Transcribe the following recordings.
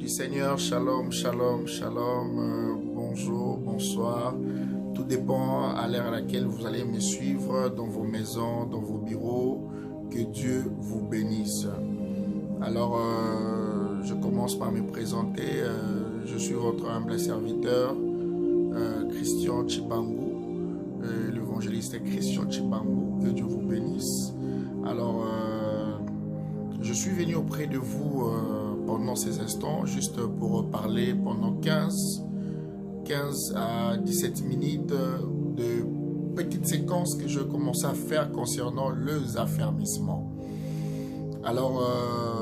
du Seigneur, shalom, shalom, shalom, bonjour, bonsoir. Tout dépend à l'heure à laquelle vous allez me suivre dans vos maisons, dans vos bureaux. Que Dieu vous bénisse. Alors, je commence par me présenter. Je suis votre humble serviteur, Christian Chibangu, l'évangéliste Christian Chibangu. Que Dieu vous bénisse. Alors, je suis venu auprès de vous pendant ces instants, juste pour parler pendant 15 à 17 minutes de petites séquences que je commençais à faire concernant les affermissements. Alors,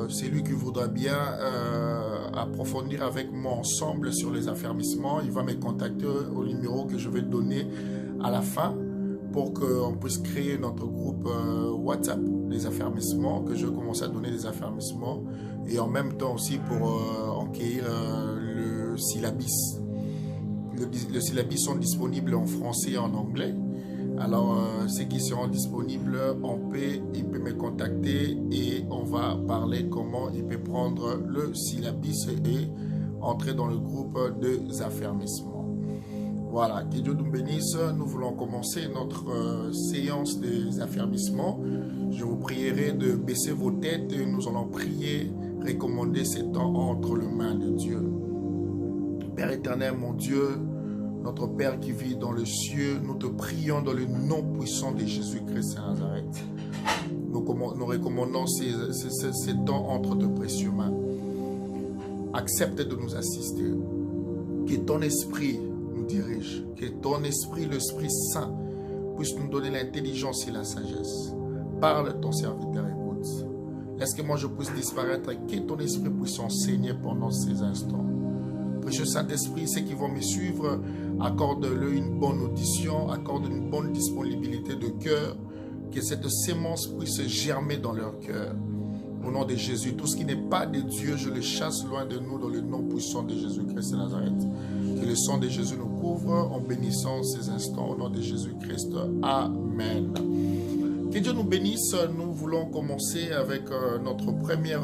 celui qui voudra bien approfondir avec moi ensemble sur les affermissements, il va me contacter au numéro que je vais donner à la fin pour qu'on puisse créer notre groupe WhatsApp des affermissements, que je commence à donner des affermissements et en même temps aussi pour enquérir le syllabus. Le syllabus sont disponibles en français et en anglais. Alors, ceux qui seront disponibles, il peut me contacter et on va parler comment il peut prendre le syllabus et entrer dans le groupe des affermissements. Voilà, que Dieu nous bénisse. Nous voulons commencer notre séance des affermissements. Je vous prierai de baisser vos têtes et nous allons prier, recommander ces temps entre les mains de Dieu. Père éternel, mon Dieu, notre Père qui vit dans les cieux, nous te prions dans le nom puissant de Jésus-Christ de Nazareth. Nous recommandons ces temps entre de précieux mains. Accepte de nous assister. Que ton esprit nous dirige. Que ton esprit, l'Esprit Saint, puisse nous donner l'intelligence et la sagesse. Parle, ton serviteur écoute. Laisse que moi je puisse disparaître et que ton esprit puisse enseigner pendant ces instants. Précieux Saint-Esprit, ceux qui vont me suivre, accorde-leur une bonne audition, accorde une bonne disponibilité de cœur, que cette sémence puisse germer dans leur cœur. Au nom de Jésus, tout ce qui n'est pas de Dieu, je le chasse loin de nous dans le nom puissant de Jésus-Christ de Nazareth. Que le sang de Jésus nous couvre en bénissant ces instants au nom de Jésus-Christ. Amen. Que Dieu nous bénisse. Nous voulons commencer avec notre première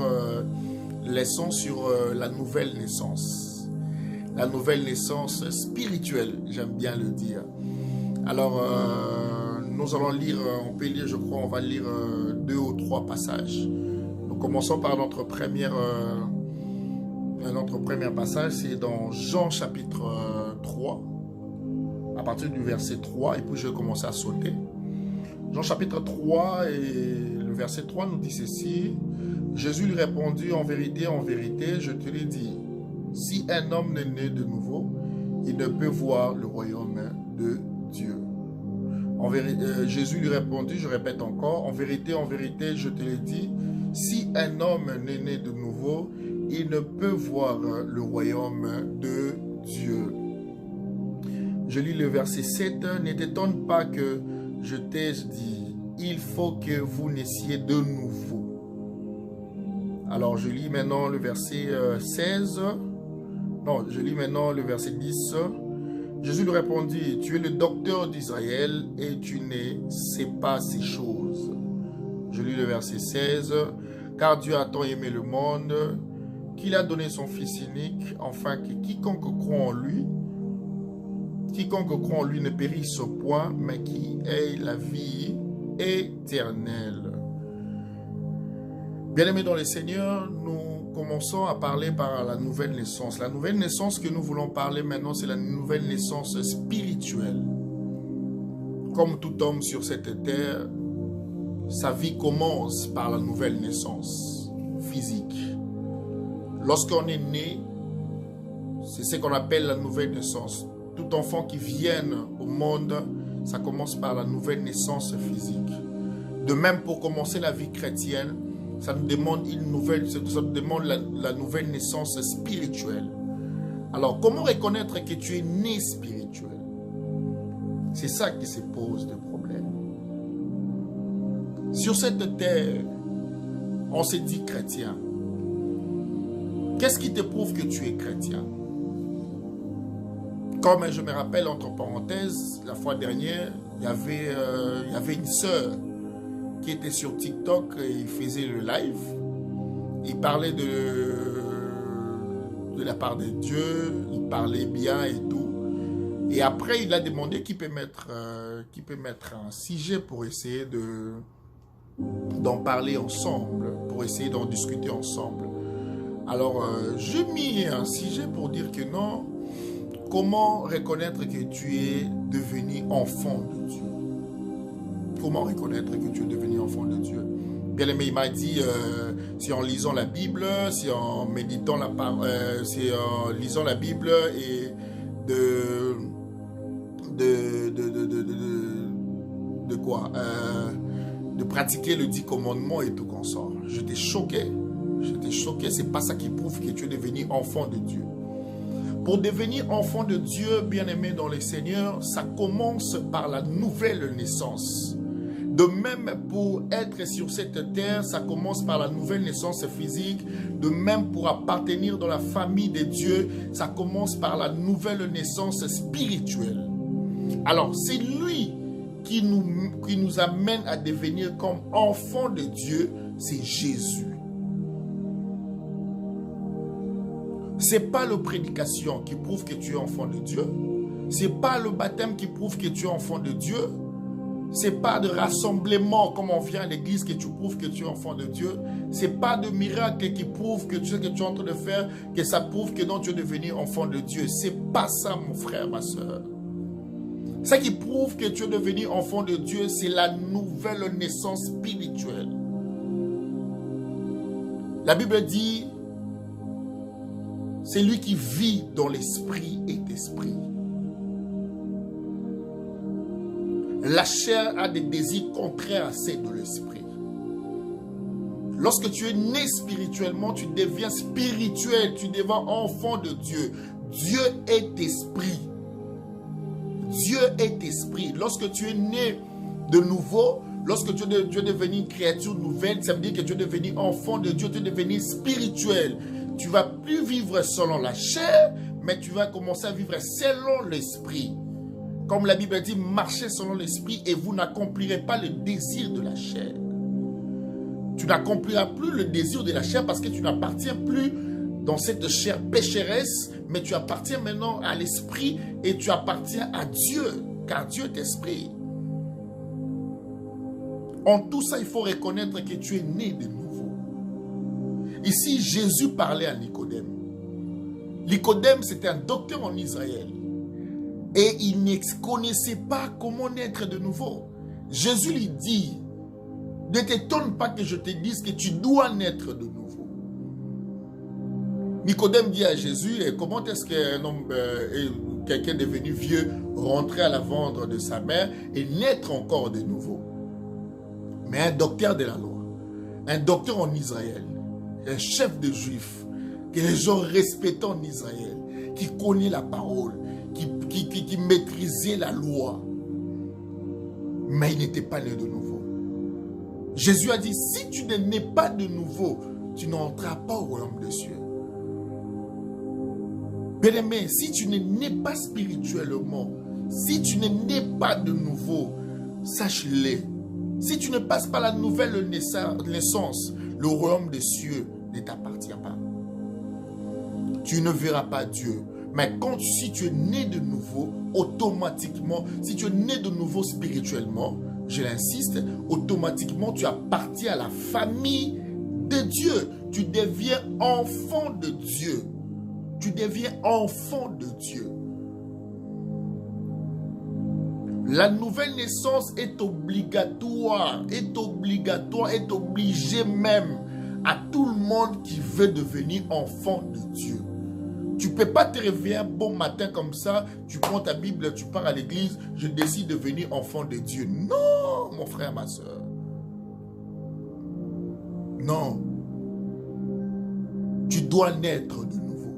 leçon sur la nouvelle naissance. La nouvelle naissance spirituelle, j'aime bien le dire. Alors, nous allons lire, on peut lire, je crois, on va lire 2 ou 3 passages. Nous commençons par notre premier passage, c'est dans Jean chapitre 3, à partir du verset 3, et puis je vais commencer à sauter. Jean chapitre 3, et le verset 3 nous dit ceci. Jésus lui répondit, en vérité, je te l'ai dit, si un homme n'est né de nouveau, il ne peut voir le royaume de Dieu. Jésus lui répondit, je répète encore, en vérité, je te l'ai dit, si un homme n'est né de nouveau, il ne peut voir le royaume de Dieu. Je lis le verset 7, ne t'étonne pas que je t'ai dit, il faut que vous naissiez de nouveau. Alors je lis maintenant le verset 16. Non, je lis maintenant le verset 10. Jésus lui répondit, tu es le docteur d'Israël et tu ne sais pas ces choses. Je lis le verset 16. Car Dieu a tant aimé le monde qu'il a donné son Fils unique, afin que quiconque croit en lui ne périsse point, mais qui ait la vie éternelle. Bien-aimés dans le Seigneur, nous commençons à parler par la nouvelle naissance. La nouvelle naissance que nous voulons parler maintenant, c'est la nouvelle naissance spirituelle. Comme tout homme sur cette terre, sa vie commence par la nouvelle naissance physique. Lorsqu'on est né, c'est ce qu'on appelle la nouvelle naissance. Tout enfant qui vient au monde, ça commence par la nouvelle naissance physique. De même, pour commencer la vie chrétienne, ça nous demande la nouvelle naissance spirituelle. Alors, comment reconnaître que tu es né spirituel? C'est ça qui se pose de problème. Sur cette terre, on se dit chrétien. Qu'est-ce qui te prouve que tu es chrétien? Comme je me rappelle, entre parenthèses, la fois dernière, il y avait une sœur qui était sur TikTok et il faisait le live. Il parlait de de la part de Dieu, il parlait bien et tout. Et après, il a demandé qui peut mettre un sujet pour essayer d'en parler ensemble, pour essayer d'en discuter ensemble. Alors, j'ai mis un sujet pour dire que non, comment reconnaître que tu es devenu enfant de Dieu? Comment reconnaître que tu es devenu enfant de Dieu? Bien-aimé, il m'a dit, c'est en lisant la Bible, c'est en méditant c'est en lisant la Bible et de quoi? De pratiquer le 10 commandements et tout qu'on sort. J'étais choqué. J'étais choqué. C'est pas ça qui prouve que tu es devenu enfant de Dieu. Pour devenir enfant de Dieu, bien-aimé dans le Seigneur, ça commence par la nouvelle naissance. De même, pour être sur cette terre, ça commence par la nouvelle naissance physique. De même, pour appartenir dans la famille de Dieu, ça commence par la nouvelle naissance spirituelle. Alors, c'est lui qui nous amène à devenir comme enfants de Dieu, c'est Jésus. Ce n'est pas la prédication qui prouve que tu es enfant de Dieu. Ce n'est pas le baptême qui prouve que tu es enfant de Dieu. Ce n'est pas de rassemblement comme on vient à l'église que tu prouves que tu es enfant de Dieu. Ce n'est pas de miracle qui prouve que ce que tu es en train de faire, que ça prouve que non, tu es devenu enfant de Dieu. Ce n'est pas ça, mon frère, ma soeur. Ce qui prouve que tu es devenu enfant de Dieu, c'est la nouvelle naissance spirituelle. La Bible dit, c'est lui qui vit dans l'esprit est esprit. La chair a des désirs contraires à ceux de l'esprit. Lorsque tu es né spirituellement, tu deviens spirituel, tu deviens enfant de Dieu. Dieu est esprit. Dieu est esprit. Lorsque tu es né de nouveau, lorsque tu es devenu une créature nouvelle, ça veut dire que tu es devenu enfant de Dieu, tu es devenu spirituel. Tu ne vas plus vivre selon la chair, mais tu vas commencer à vivre selon l'esprit. Comme la Bible dit, marchez selon l'esprit et vous n'accomplirez pas le désir de la chair. Tu n'accompliras plus le désir de la chair parce que tu n'appartiens plus dans cette chair pécheresse, mais tu appartiens maintenant à l'esprit et tu appartiens à Dieu, car Dieu est esprit. En tout ça, il faut reconnaître que tu es né de nouveau. Ici, Jésus parlait à Nicodème. Nicodème, c'était un docteur en Israël. Et il ne connaissait pas comment naître de nouveau. Jésus lui dit, ne t'étonne pas que je te dise que tu dois naître de nouveau. Nicodème dit à Jésus, comment est-ce qu'un homme, quelqu'un devenu vieux, rentrer à la ventre de sa mère et naître encore de nouveau? Mais un docteur de la loi, un docteur en Israël, un chef de juifs, que les gens respectaient en Israël, qui connaît la parole, qui maîtrisait la loi, mais il n'était pas né de nouveau. Jésus a dit, si tu ne nais pas de nouveau, tu n'entreras pas au royaume des cieux. Bien-aimé, si tu ne nais pas spirituellement, si tu ne nais pas de nouveau, sache-le. Si tu ne passes pas la nouvelle naissance, le royaume des cieux ne t'appartient pas. Tu ne verras pas Dieu. Mais si tu es né de nouveau, automatiquement, si tu es né de nouveau spirituellement, je l'insiste, automatiquement tu appartiens à la famille de Dieu. Tu deviens enfant de Dieu. Tu deviens enfant de Dieu. La nouvelle naissance est obligatoire, est obligée même à tout le monde qui veut devenir enfant de Dieu. Tu ne peux pas te réveiller un bon matin comme ça, tu prends ta Bible, tu pars à l'église, je décide de devenir enfant de Dieu. Non, mon frère, ma soeur. Non. Tu dois naître de nouveau.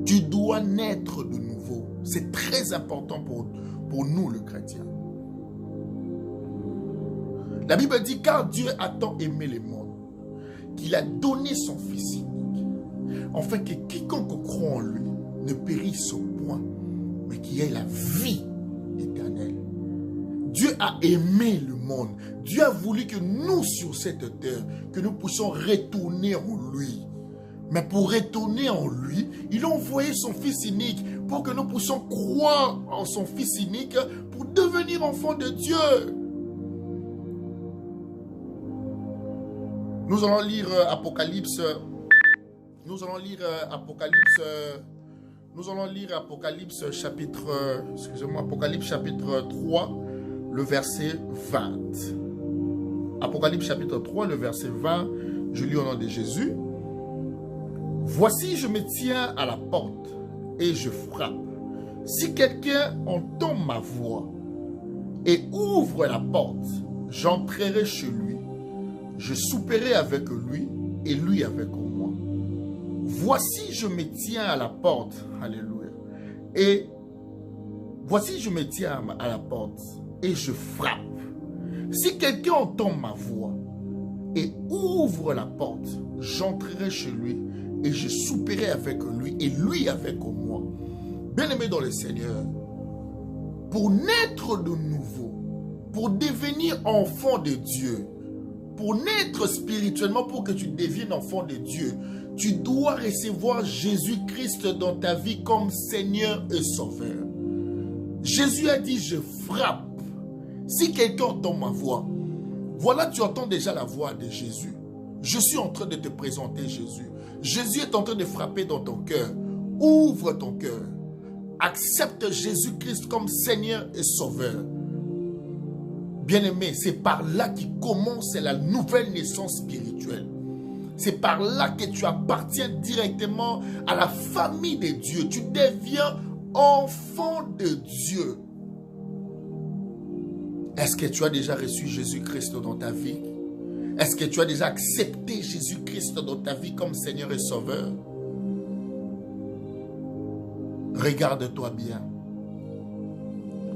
Tu dois naître de nouveau. C'est très important pour nous, le chrétien. La Bible dit, car Dieu a tant aimé le monde, qu'il a donné son Fils unique, afin que quiconque croit en lui ne périsse point, mais qu'il ait la vie éternelle. Dieu a aimé le monde. Dieu a voulu que nous, sur cette terre, que nous puissions retourner en lui. Mais pour retourner en lui, il a envoyé son Fils unique pour que nous puissions croire en son Fils unique pour devenir enfants de Dieu. Nous allons lire Apocalypse. Nous allons lire Apocalypse. Nous allons lire Apocalypse chapitre. Excusez-moi, Apocalypse chapitre 3, le verset 20. Apocalypse chapitre 3, le verset 20. Je lis au nom de Jésus. Voici, je me tiens à la porte et je frappe. Si quelqu'un entend ma voix et ouvre la porte, j'entrerai chez lui. Je souperai avec lui et lui avec moi. Voici, je me tiens à la porte. Alléluia. Et voici, je me tiens à la porte et je frappe. Si quelqu'un entend ma voix et ouvre la porte, j'entrerai chez lui et je souperai avec lui et lui avec moi. Bien-aimés dans le Seigneur, pour naître de nouveau, pour devenir enfant de Dieu, pour naître spirituellement, pour que tu deviennes enfant de Dieu, tu dois recevoir Jésus-Christ dans ta vie comme Seigneur et Sauveur. Jésus a dit, je frappe. Si quelqu'un entend ma voix, voilà, tu entends déjà la voix de Jésus. Je suis en train de te présenter Jésus. Jésus est en train de frapper dans ton cœur. Ouvre ton cœur. Accepte Jésus-Christ comme Seigneur et Sauveur. Bien-aimé, c'est par là qu'il commence la nouvelle naissance spirituelle. C'est par là que tu appartiens directement à la famille de Dieu. Tu deviens enfant de Dieu. Est-ce que tu as déjà reçu Jésus-Christ dans ta vie? Est-ce que tu as déjà accepté Jésus-Christ dans ta vie comme Seigneur et Sauveur? Regarde-toi bien.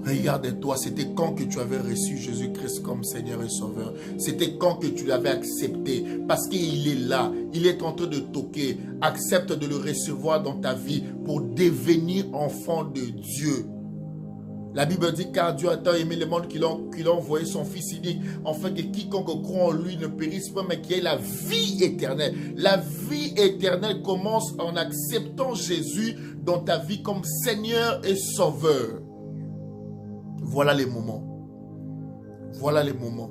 Regarde-toi, c'était quand que tu avais reçu Jésus-Christ comme Seigneur et Sauveur? C'était quand que tu l'avais accepté? Parce qu'il est là, il est en train de toquer. Accepte de le recevoir dans ta vie pour devenir enfant de Dieu. La Bible dit, car Dieu a tant aimé le monde qu'il a envoyé son Fils unique, afin que quiconque croit en lui ne périsse pas, mais qu'il ait la vie éternelle. La vie éternelle commence en acceptant Jésus dans ta vie comme Seigneur et Sauveur. Voilà les moments. Voilà les moments.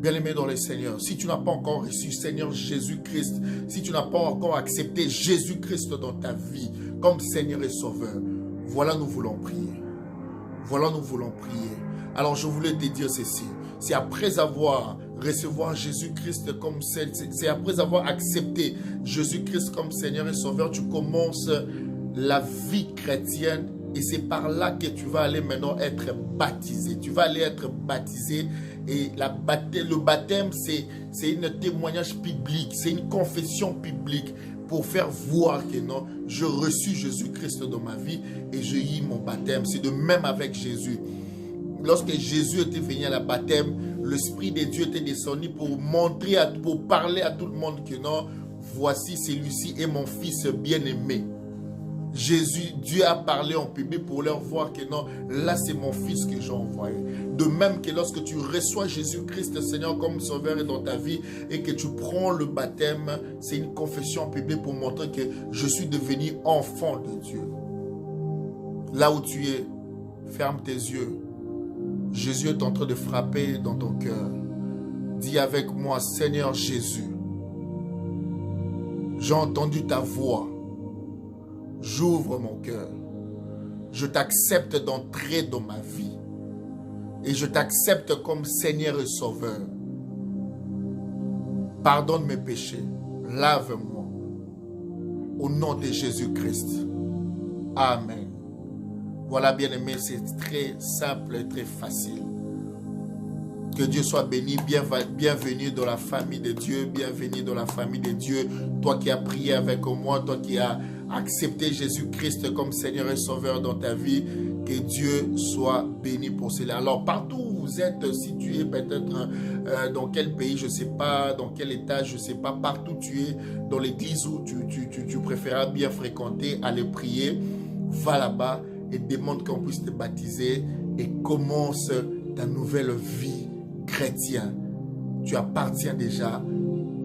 Bien-aimé dans le Seigneur, si tu n'as pas encore reçu Seigneur Jésus-Christ, si tu n'as pas encore accepté Jésus-Christ dans ta vie comme Seigneur et Sauveur, voilà, nous voulons prier. Voilà, nous voulons prier. Alors, je voulais te dire ceci. C'est après avoir recevoir Jésus-Christ comme c'est après avoir accepté Jésus-Christ comme Seigneur et Sauveur, tu commences la vie chrétienne et c'est par là que tu vas aller maintenant être baptisé. Tu vas aller être baptisé et le baptême, c'est un témoignage public, c'est une confession publique pour faire voir que non, je reçus Jésus-Christ dans ma vie et j'ai eu mon baptême. C'est de même avec Jésus. Lorsque Jésus était venu à la baptême, l'Esprit de Dieu était descendu pour montrer, pour parler à tout le monde que non, voici celui-ci est mon Fils bien-aimé. Jésus, Dieu a parlé en public pour leur voir que non, là c'est mon Fils que j'ai envoyé. De même que lorsque tu reçois Jésus-Christ, Seigneur, comme Sauveur dans ta vie et que tu prends le baptême, c'est une confession publique pour montrer que je suis devenu enfant de Dieu. Là où tu es, ferme tes yeux. Jésus est en train de frapper dans ton cœur. Dis avec moi, Seigneur Jésus, j'ai entendu ta voix. J'ouvre mon cœur. Je t'accepte d'entrer dans ma vie. Et je t'accepte comme Seigneur et Sauveur. Pardonne mes péchés. Lave-moi. Au nom de Jésus-Christ. Amen. Voilà, bien-aimé, c'est très simple et très facile. Que Dieu soit béni. Bienvenue dans la famille de Dieu. Bienvenue dans la famille de Dieu. Toi qui as prié avec moi, toi qui as accepté Jésus-Christ comme Seigneur et Sauveur dans ta vie, que Dieu soit béni pour cela. Alors, partout où vous êtes situé, peut-être dans quel pays, je ne sais pas, dans quel état, je ne sais pas, partout tu es, dans l'église où tu préféreras bien fréquenter, aller prier, va là-bas et demande qu'on puisse te baptiser et commence ta nouvelle vie chrétienne. Tu appartiens déjà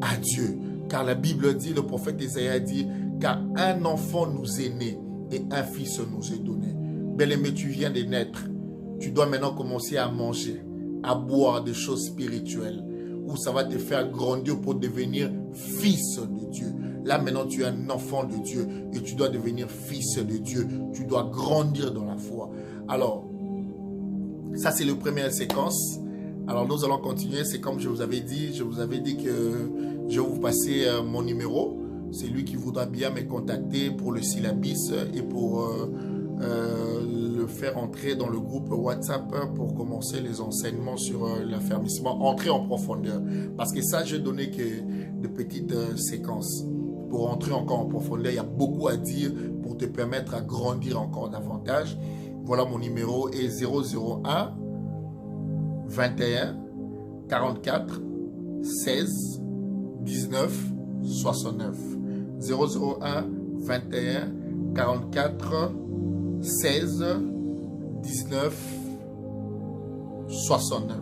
à Dieu. Car la Bible dit, le prophète Isaïe dit, car un enfant nous est né et un fils nous est donné. Bien-aimé, tu viens de naître. Tu dois maintenant commencer à manger, à boire des choses spirituelles, où ça va te faire grandir pour devenir fils de Dieu. Là, maintenant, tu es un enfant de Dieu et tu dois devenir fils de Dieu. Tu dois grandir dans la foi. Alors, ça, c'est la première séquence. Alors, nous allons continuer. C'est comme je vous avais dit que je vais vous passer mon numéro. C'est lui qui voudra bien me contacter pour le syllabus et pour le faire entrer dans le groupe WhatsApp pour commencer les enseignements sur l'affermissement, entrer en profondeur. Parce que ça, je n'ai donné que de petites séquences. Pour entrer encore en profondeur, il y a beaucoup à dire pour te permettre à grandir encore davantage. Voilà mon numéro est 001 21 44 16 19 69. 001 21 44 16 19 69.